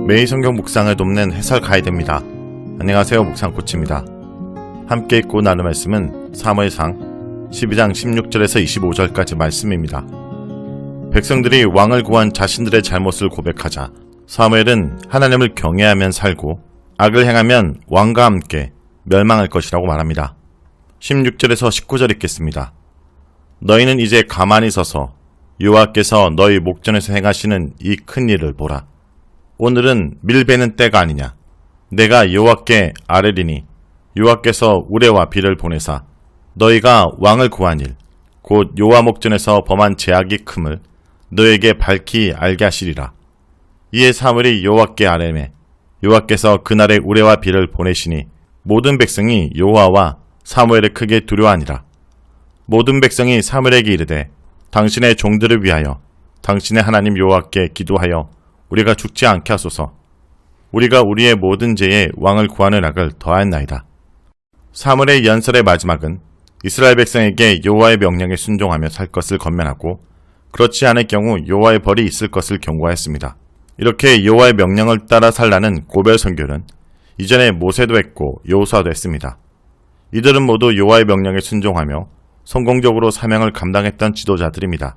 매일 성경 묵상을 돕는 해설 가이드입니다. 안녕하세요, 묵상코치입니다. 함께 읽고 나눌 말씀은 사무엘상 12장 16절에서 25절까지 말씀입니다. 백성들이 왕을 구한 자신들의 잘못을 고백하자 사무엘은 하나님을 경외하면 살고 악을 행하면 왕과 함께 멸망할 것이라고 말합니다. 16절에서 19절 읽겠습니다. 너희는 이제 가만히 서서 여호와께서 너희 목전에서 행하시는 이 큰 일을 보라. 오늘은 밀베는 때가 아니냐. 내가 여호와께 아뢰리니 여호와께서 우레와 비를 보내사 너희가 왕을 구한 일 곧 여호와 목전에서 범한 죄악이 큼을 너희에게 밝히 알게 하시리라. 이에 사무엘이 여호와께 아뢰매 여호와께서 그날에 우레와 비를 보내시니 모든 백성이 여호와와 사무엘을 크게 두려워하니라. 모든 백성이 사무엘에게 이르되 당신의 종들을 위하여 당신의 하나님 여호와께 기도하여 우리가 죽지 않게 하소서. 우리가 우리의 모든 죄에 왕을 구하는 악을 더하였나이다. 사무엘의 연설의 마지막은 이스라엘 백성에게 여호와의 명령에 순종하며 살 것을 권면하고 그렇지 않을 경우 여호와의 벌이 있을 것을 경고하였습니다. 이렇게 여호와의 명령을 따라 살라는 고별 선교는 이전에 모세도 했고 여호수아도 했습니다. 이들은 모두 여호와의 명령에 순종하며 성공적으로 사명을 감당했던 지도자들입니다.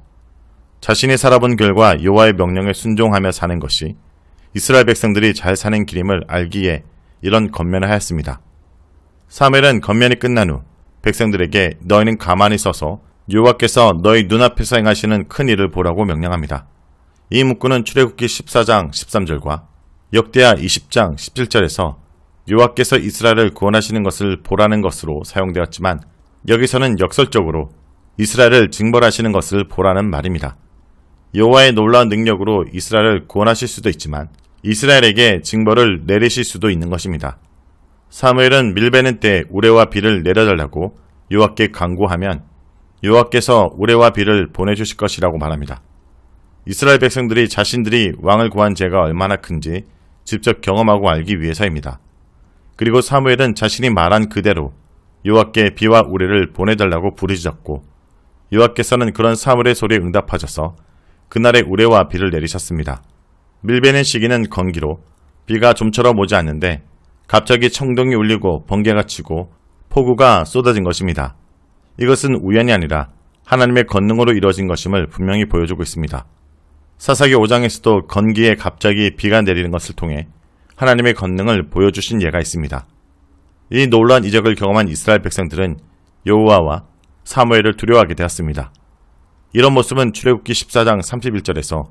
자신이 살아본 결과 여호와의 명령에 순종하며 사는 것이 이스라엘 백성들이 잘 사는 길임을 알기에 이런 권면을 하였습니다. 사무엘은 권면이 끝난 후 백성들에게 너희는 가만히 서서 여호와께서 너희 눈앞에서 행하시는 큰 일을 보라고 명령합니다. 이 문구는 출애굽기 14장 13절과 역대하 20장 17절에서 여호와께서 이스라엘을 구원하시는 것을 보라는 것으로 사용되었지만 여기서는 역설적으로 이스라엘을 징벌하시는 것을 보라는 말입니다. 여호와의 놀라운 능력으로 이스라엘을 구원하실 수도 있지만 이스라엘에게 징벌을 내리실 수도 있는 것입니다. 사무엘은 밀베는 때 우레와 비를 내려달라고 여호와께 간구하면 여호와께서 우레와 비를 보내주실 것이라고 말합니다. 이스라엘 백성들이 자신들이 왕을 구한 죄가 얼마나 큰지 직접 경험하고 알기 위해서입니다. 그리고 사무엘은 자신이 말한 그대로 여호와께 비와 우레를 보내달라고 부르짖었고 여호와께서는 그런 사무엘의 소리에 응답하셔서 그날에 우레와 비를 내리셨습니다. 밀베는 시기는 건기로 비가 좀처럼 오지 않는데 갑자기 청동이 울리고 번개가 치고 폭우가 쏟아진 것입니다. 이것은 우연이 아니라 하나님의 권능으로 이루어진 것임을 분명히 보여주고 있습니다. 사사기 5장에서도 건기에 갑자기 비가 내리는 것을 통해 하나님의 권능을 보여주신 예가 있습니다. 이 놀라운 이적을 경험한 이스라엘 백성들은 여호와와 사무엘을 두려워하게 되었습니다. 이런 모습은 출애굽기 14장 31절에서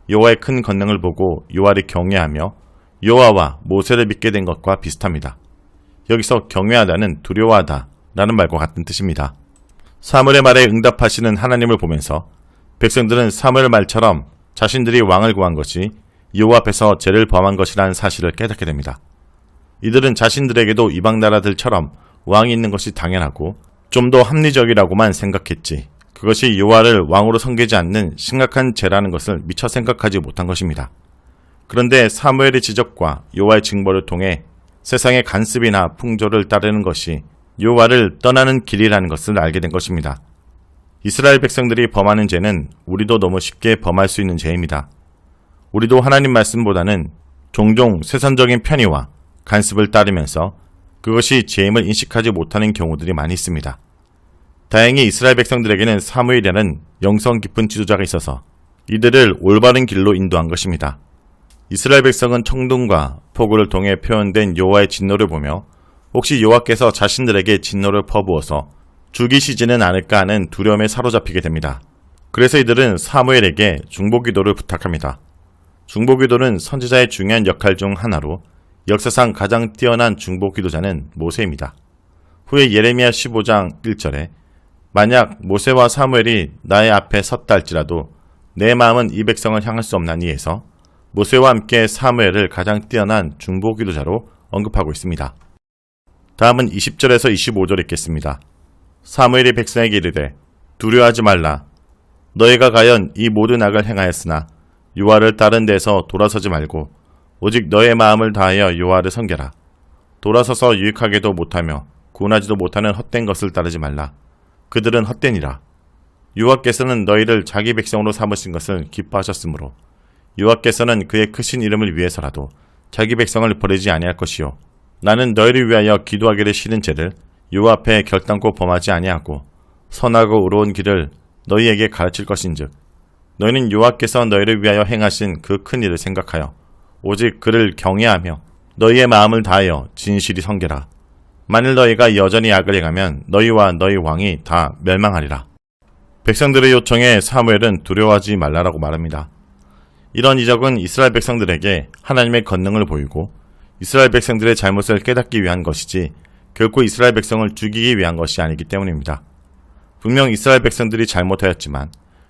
여호와의 큰 권능을 보고 여호와를 경외하며 여호와와 모세를 믿게 된 것과 비슷합니다. 여기서 경외하다는 두려워하다 라는 말과 같은 뜻입니다. 사무엘의 말에 응답하시는 하나님을 보면서 백성들은 사무엘 말처럼 자신들이 왕을 구한 것이 여호와 앞에서 죄를 범한 것이라는 사실을 깨닫게 됩니다. 이들은 자신들에게도 이방 나라들처럼 왕이 있는 것이 당연하고 좀 더 합리적이라고만 생각했지 그것이 여호와를 왕으로 섬기지 않는 심각한 죄라는 것을 미처 생각하지 못한 것입니다. 그런데 사무엘의 지적과 여호와의 징벌을 통해 세상의 간습이나 풍조를 따르는 것이 여호와를 떠나는 길이라는 것을 알게 된 것입니다. 이스라엘 백성들이 범하는 죄는 우리도 너무 쉽게 범할 수 있는 죄입니다. 우리도 하나님 말씀보다는 종종 세상적인 편의와 간습을 따르면서 그것이 죄임을 인식하지 못하는 경우들이 많이 있습니다. 다행히 이스라엘 백성들에게는 사무엘이라는 영성 깊은 지도자가 있어서 이들을 올바른 길로 인도한 것입니다. 이스라엘 백성은 청동과 폭우를 통해 표현된 여호와의 진노를 보며 혹시 여호와께서 자신들에게 진노를 퍼부어서 죽이시지는 않을까 하는 두려움에 사로잡히게 됩니다. 그래서 이들은 사무엘에게 중보기도를 부탁합니다. 중보기도는 선지자의 중요한 역할 중 하나로 역사상 가장 뛰어난 중보기도자는 모세입니다. 후에 예레미야 15장 1절에 만약 모세와 사무엘이 나의 앞에 섰다 할지라도 내 마음은 이 백성을 향할 수 없나니에서 모세와 함께 사무엘을 가장 뛰어난 중보기도자로 언급하고 있습니다. 다음은 20절에서 25절 읽겠습니다. 사무엘이 백성에게 이르되 두려워하지 말라. 너희가 과연 이 모든 악을 행하였으나 여호와를 다른 데서 돌아서지 말고 오직 너의 마음을 다하여 여호와를 섬겨라. 돌아서서 유익하게도 못하며 구원하지도 못하는 헛된 것을 따르지 말라. 그들은 헛되니라. 여호와께서는 너희를 자기 백성으로 삼으신 것을 기뻐하셨으므로 여호와께서는 그의 크신 이름을 위해서라도 자기 백성을 버리지 아니할 것이요 나는 너희를 위하여 기도하기를 싫은 죄를 여호와 앞에 결단코 범하지 아니하고 선하고 의로운 길을 너희에게 가르칠 것인즉 너희는 여호와께서 너희를 위하여 행하신 그 큰 일을 생각하여 오직 그를 경외하며 너희의 마음을 다하여 진실이 섬기라. 만일 너희가 여전히 악을 행하면 너희와 너희 왕이 다 멸망하리라. 백성들의 요청에 사무엘은 두려워하지 말라라고 말합니다. 이런 이적은 이스라엘 백성들에게 하나님의 권능을 보이고 이스라엘 백성들의 잘못을 깨닫기 위한 것이지 결코 이스라엘 백성을 죽이기 위한 것이 아니기 때문입니다. 분명 이스라엘 백성들이 잘못하였지만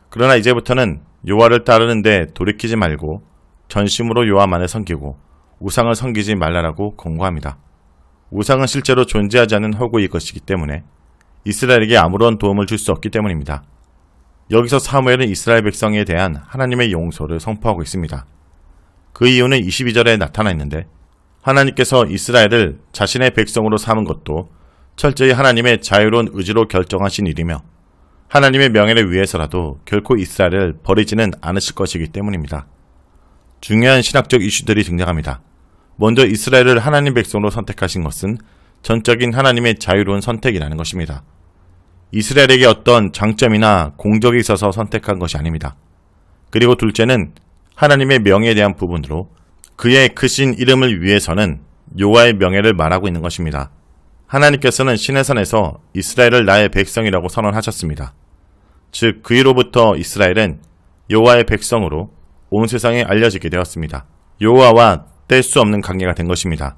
그러나 이제부터는 여호와를 따르는데 돌이키지 말고 전심으로 여호와만을 섬기고 우상을 섬기지 말라라고 권고합니다. 우상은 실제로 존재하지 않는 허구의 것이기 때문에 이스라엘에게 아무런 도움을 줄 수 없기 때문입니다. 여기서 사무엘은 이스라엘 백성에 대한 하나님의 용서를 선포하고 있습니다. 그 이유는 22절에 나타나 있는데 하나님께서 이스라엘을 자신의 백성으로 삼은 것도 철저히 하나님의 자유로운 의지로 결정하신 일이며 하나님의 명예를 위해서라도 결코 이스라엘을 버리지는 않으실 것이기 때문입니다. 중요한 신학적 이슈들이 등장합니다. 먼저 이스라엘을 하나님 백성으로 선택하신 것은 전적인 하나님의 자유로운 선택이라는 것입니다. 이스라엘에게 어떤 장점이나 공적이 있어서 선택한 것이 아닙니다. 그리고 둘째는 하나님의 명예에 대한 부분으로 그의 크신 이름을 위해서는 여호와의 명예를 말하고 있는 것입니다. 하나님께서는 시내산에서 이스라엘을 나의 백성이라고 선언하셨습니다. 즉 그이로부터 이스라엘은 여호와의 백성으로 온 세상에 알려지게 되었습니다. 여호와와 뗄 수 없는 관계가 된 것입니다.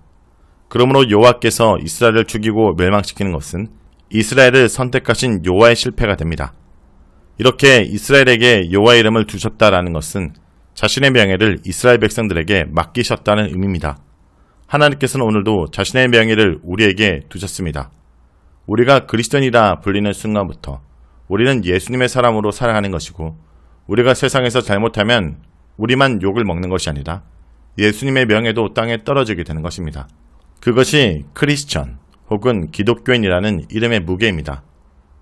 그러므로 여호와께서 이스라엘을 죽이고 멸망시키는 것은 이스라엘을 선택하신 여호와의 실패가 됩니다. 이렇게 이스라엘에게 여호와의 이름을 두셨다라는 것은 자신의 명예를 이스라엘 백성들에게 맡기셨다는 의미입니다. 하나님께서는 오늘도 자신의 명예를 우리에게 두셨습니다. 우리가 그리스도인이라 불리는 순간부터 우리는 예수님의 사람으로 살아가는 것이고 우리가 세상에서 잘못하면 우리만 욕을 먹는 것이 아니라 예수님의 명예도 땅에 떨어지게 되는 것입니다. 그것이 크리스천 혹은 기독교인이라는 이름의 무게입니다.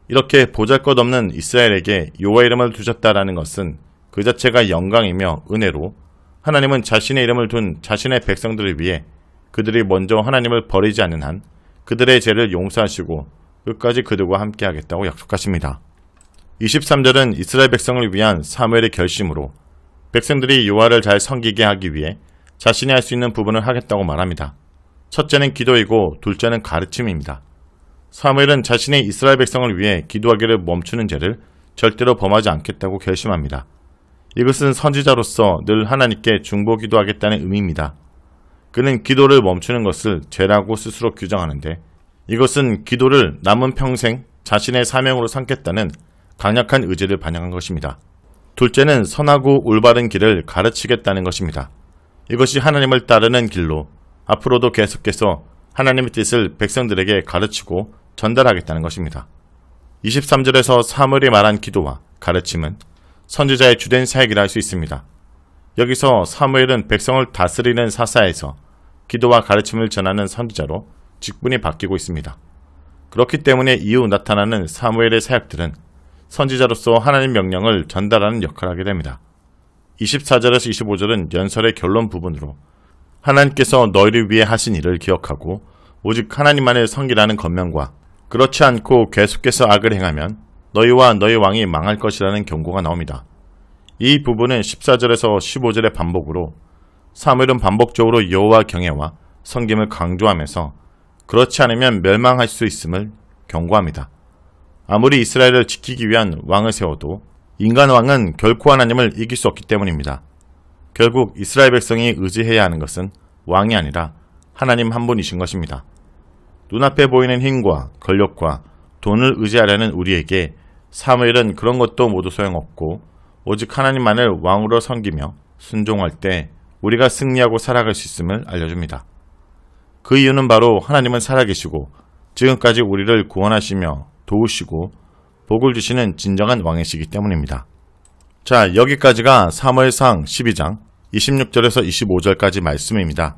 이렇게 보잘것없는 이스라엘에게 여호와 이름을 두셨다라는 것은 그 자체가 영광이며 은혜로 하나님은 자신의 이름을 둔 자신의 백성들을 위해 그들이 먼저 하나님을 버리지 않는 한 그들의 죄를 용서하시고 끝까지 그들과 함께 하겠다고 약속하십니다. 23절은 이스라엘 백성을 위한 사무엘의 결심으로 백성들이 여호와를 잘 섬기게 하기 위해 자신이 할 수 있는 부분을 하겠다고 말합니다. 첫째는 기도이고 둘째는 가르침입니다. 사무엘은 자신의 이스라엘 백성을 위해 기도하기를 멈추는 죄를 절대로 범하지 않겠다고 결심합니다. 이것은 선지자로서 늘 하나님께 중보기도하겠다는 의미입니다. 그는 기도를 멈추는 것을 죄라고 스스로 규정하는데 이것은 기도를 남은 평생 자신의 사명으로 삼겠다는 강력한 의지를 반영한 것입니다. 둘째는 선하고 올바른 길을 가르치겠다는 것입니다. 이것이 하나님을 따르는 길로 앞으로도 계속해서 하나님의 뜻을 백성들에게 가르치고 전달하겠다는 것입니다. 23절에서 사무엘이 말한 기도와 가르침은 선지자의 주된 사역이라 할 수 있습니다. 여기서 사무엘은 백성을 다스리는 사사에서 기도와 가르침을 전하는 선지자로 직분이 바뀌고 있습니다. 그렇기 때문에 이후 나타나는 사무엘의 사역들은 선지자로서 하나님 명령을 전달하는 역할을 하게 됩니다. 24절에서 25절은 연설의 결론 부분으로 하나님께서 너희를 위해 하신 일을 기억하고 오직 하나님만을 섬기라는 권면과 그렇지 않고 계속해서 악을 행하면 너희와 너희 왕이 망할 것이라는 경고가 나옵니다. 이 부분은 14절에서 15절의 반복으로 사무엘은 반복적으로 여호와 경외와 섬김을 강조하면서 그렇지 않으면 멸망할 수 있음을 경고합니다. 아무리 이스라엘을 지키기 위한 왕을 세워도 인간 왕은 결코 하나님을 이길 수 없기 때문입니다. 결국 이스라엘 백성이 의지해야 하는 것은 왕이 아니라 하나님 한 분이신 것입니다. 눈앞에 보이는 힘과 권력과 돈을 의지하려는 우리에게 사무엘은 그런 것도 모두 소용없고 오직 하나님만을 왕으로 섬기며 순종할 때 우리가 승리하고 살아갈 수 있음을 알려줍니다. 그 이유는 바로 하나님은 살아계시고 지금까지 우리를 구원하시며 도우시고 복을 주시는 진정한 왕이시기 때문입니다. 자, 여기까지가 사무엘상 12장 26절에서 25절까지 말씀입니다.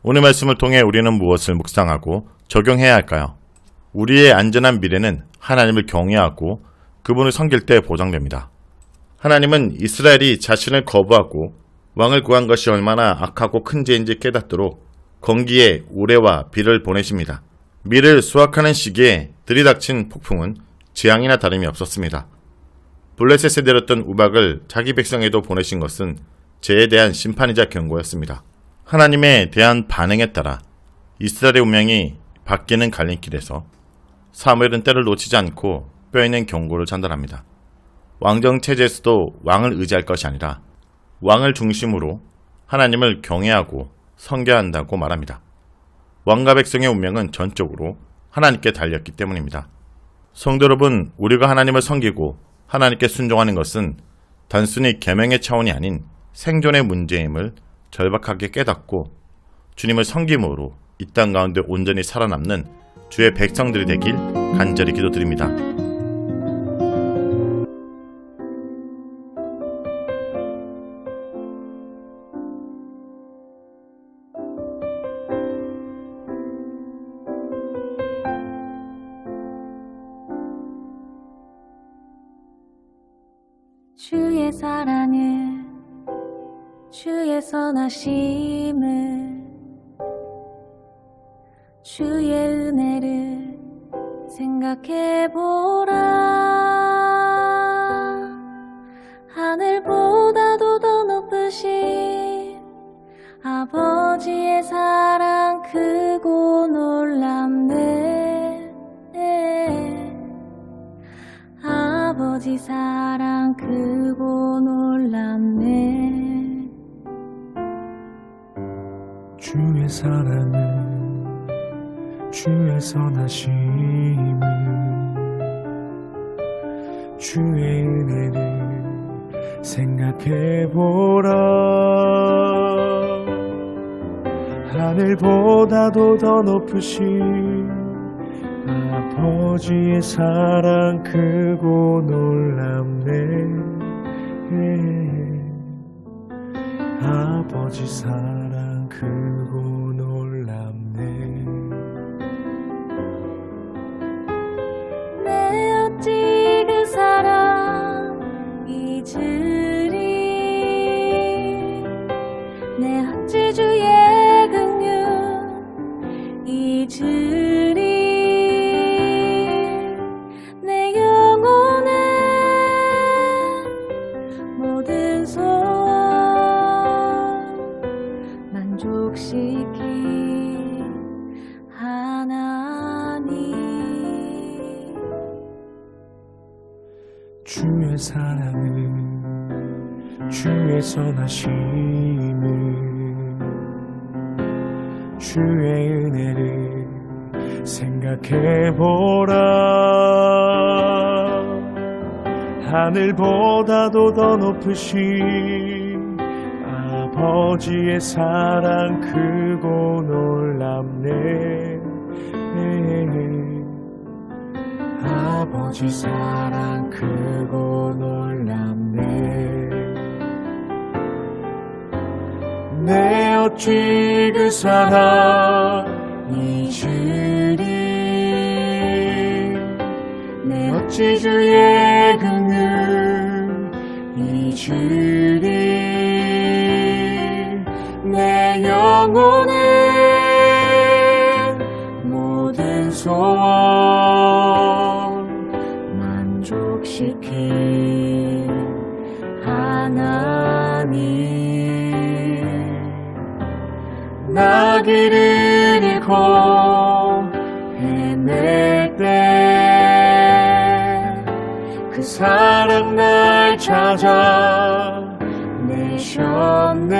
오늘 말씀을 통해 우리는 무엇을 묵상하고 적용해야 할까요? 우리의 안전한 미래는 하나님을 경외하고 그분을 섬길 때 보장됩니다. 하나님은 이스라엘이 자신을 거부하고 왕을 구한 것이 얼마나 악하고 큰 죄인지 깨닫도록 건기에 우레와 비를 보내십니다. 밀을 수확하는 시기에 들이닥친 폭풍은 재앙이나 다름이 없었습니다. 블레셋에 내렸던 우박을 자기 백성에도 보내신 것은 죄에 대한 심판이자 경고였습니다. 하나님에 대한 반응에 따라 이스라엘의 운명이 바뀌는 갈림길에서 사무엘은 때를 놓치지 않고 뼈있는 경고를 전달합니다. 왕정체제에서도 왕을 의지할 것이 아니라 왕을 중심으로 하나님을 경외하고 섬겨한다고 말합니다. 왕과 백성의 운명은 전적으로 하나님께 달렸기 때문입니다. 성도 여러분, 우리가 하나님을 섬기고 하나님께 순종하는 것은 단순히 계명의 차원이 아닌 생존의 문제임을 절박하게 깨닫고 주님을 섬김으로 이 땅 가운데 온전히 살아남는 주의 백성들이 되길 간절히 기도드립니다. 주의 사랑을, 주의 선하심을, 주의 은혜를 생각해보라. 하늘보다도 더 높으신 아버지의 사랑 크고 놀랍네. 아버지 사랑 크고 놀랍네. 주의 사랑을, 주의 선하심을, 주의 은혜를 생각해보라. 하늘보다도 더 높으신 아버지의 사랑 크고 놀랍네. 아버지 사랑 크고 놀랍네. 내 어찌 그 사랑 잊으리. 내 어찌 주의 긍휼 잊으리. 내 영혼의 모든 소원 만족시킨 하나님. 주의 사랑을, 주의 선하심을, 주의 은혜를 생각해보라. 하늘보다도 더 높으신 아버지의 사랑 크고 놀랍네. 아버지 사랑 크고 놀랍네. 내 어찌 그 사랑 잊으리. 내 어찌 주의 긍휼 잊으리. 내 영혼의 모든 소원 만족시킨 하나님. 나 길을 잃고 헤맬 때 그 사랑 날 찾아 내셨네.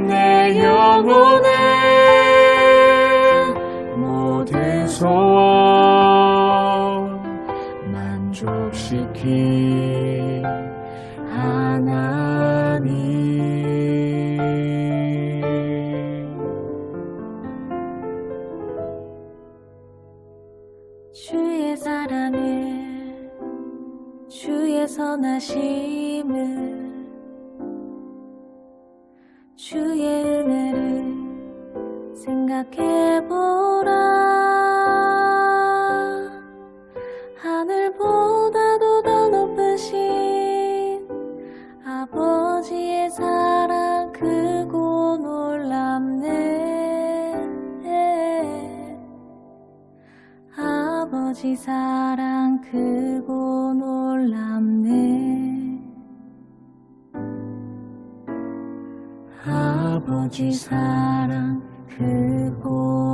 내 영혼의 모든 소원 만족시킨 하나님. 주의 사랑을, 주의 선하심을, 주의 은혜를 생각해보라. 하늘보다도 더 높으신 아버지 아버지 사랑 크고 놀랍네. 아버지 사랑 크고